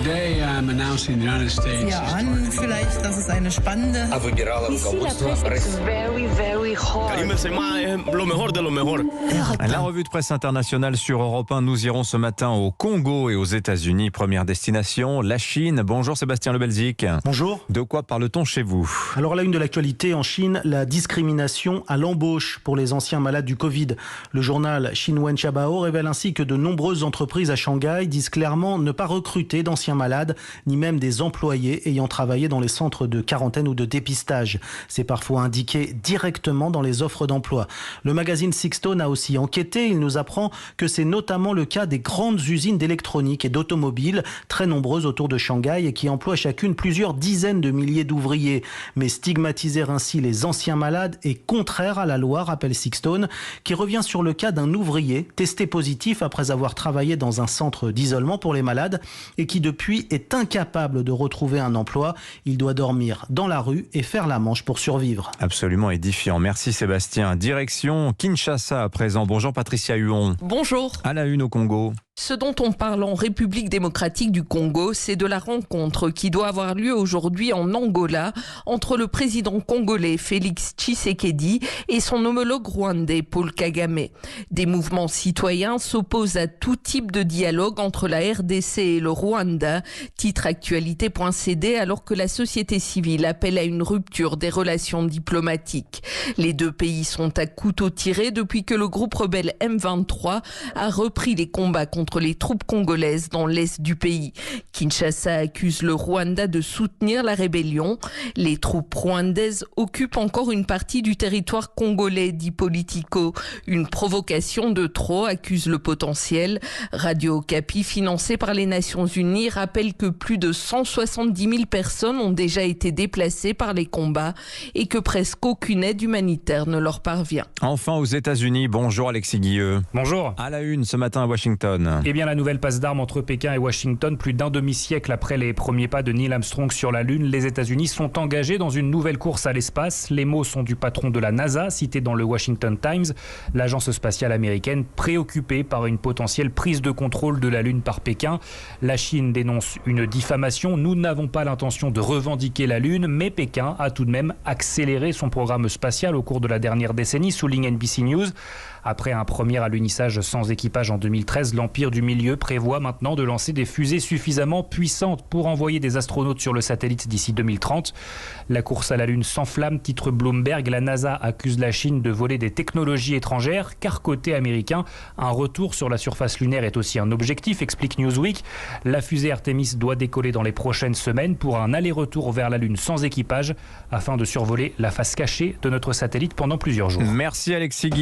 Today I'm announcing the United States. Ja, an vielleicht, das ist eine spannende. Very, very hot. La revue de presse internationale sur Europe 1. Nous irons ce matin au Congo et aux États-Unis. Première destination, la Chine. Bonjour Sébastien Le Belzic. Bonjour. De quoi parle-t-on chez vous ? Alors la une de l'actualité en Chine, la discrimination à l'embauche pour les anciens malades du Covid. Le journal Xinhua Xiaobao révèle ainsi que de nombreuses entreprises à Shanghai disent clairement ne pas recruter d'anciens malades, ni même des employés ayant travaillé dans les centres de quarantaine ou de dépistage. C'est parfois indiqué directement dans les offres d'emploi. Le magazine Sixstone a aussi enquêté. Il nous apprend que c'est notamment le cas des grandes usines d'électronique et d'automobiles, très nombreuses autour de Shanghai et qui emploient chacune plusieurs dizaines de milliers d'ouvriers. Mais stigmatiser ainsi les anciens malades est contraire à la loi, rappelle Sixstone, qui revient sur le cas d'un ouvrier testé positif après avoir travaillé dans un centre d'isolement pour les malades et qui depuis est incapable de retrouver un emploi. Il doit dormir dans la rue et faire la manche pour survivre. Absolument édifiant. Merci Sébastien. Direction Kinshasa à présent. Bonjour Patricia Huon. Bonjour. À la une au Congo. Ce dont on parle en République démocratique du Congo, c'est de la rencontre qui doit avoir lieu aujourd'hui en Angola entre le président congolais Félix Tshisekedi et son homologue rwandais Paul Kagame. Des mouvements citoyens s'opposent à tout type de dialogue entre la RDC et le Rwanda, titre actualité.cd, alors que la société civile appelle à une rupture des relations diplomatiques. Les deux pays sont à couteau tiré depuis que le groupe rebelle M23 a repris les combats contre les troupes congolaises dans l'est du pays. Kinshasa accuse le Rwanda de soutenir la rébellion. Les troupes rwandaises occupent encore une partie du territoire congolais, dit Politico. Une provocation de trop, accuse le Potentiel. Radio Okapi, financée par les Nations Unies, rappelle que plus de 170 000 personnes ont déjà été déplacées par les combats et que presque aucune aide humanitaire ne leur parvient. Enfin aux États-Unis, bonjour Alexis Guilleux. Bonjour. À la une ce matin à Washington. Eh bien, la nouvelle passe d'armes entre Pékin et Washington, plus d'un demi-siècle après les premiers pas de Neil Armstrong sur la Lune, les États-Unis sont engagés dans une nouvelle course à l'espace. Les mots sont du patron de la NASA, cité dans le Washington Times, l'agence spatiale américaine préoccupée par une potentielle prise de contrôle de la Lune par Pékin. La Chine dénonce une diffamation. Nous n'avons pas l'intention de revendiquer la Lune, mais Pékin a tout de même accéléré son programme spatial au cours de la dernière décennie, souligne NBC News. Après un premier alunissage sans équipage en 2013, l'Empire du Milieu prévoit maintenant de lancer des fusées suffisamment puissantes pour envoyer des astronautes sur le satellite d'ici 2030. La course à la Lune s'enflamme, titre Bloomberg. La NASA accuse la Chine de voler des technologies étrangères, car côté américain, un retour sur la surface lunaire est aussi un objectif, explique Newsweek. La fusée Artemis doit décoller dans les prochaines semaines pour un aller-retour vers la Lune sans équipage, afin de survoler la face cachée de notre satellite pendant plusieurs jours. Merci Alexis Guilleux.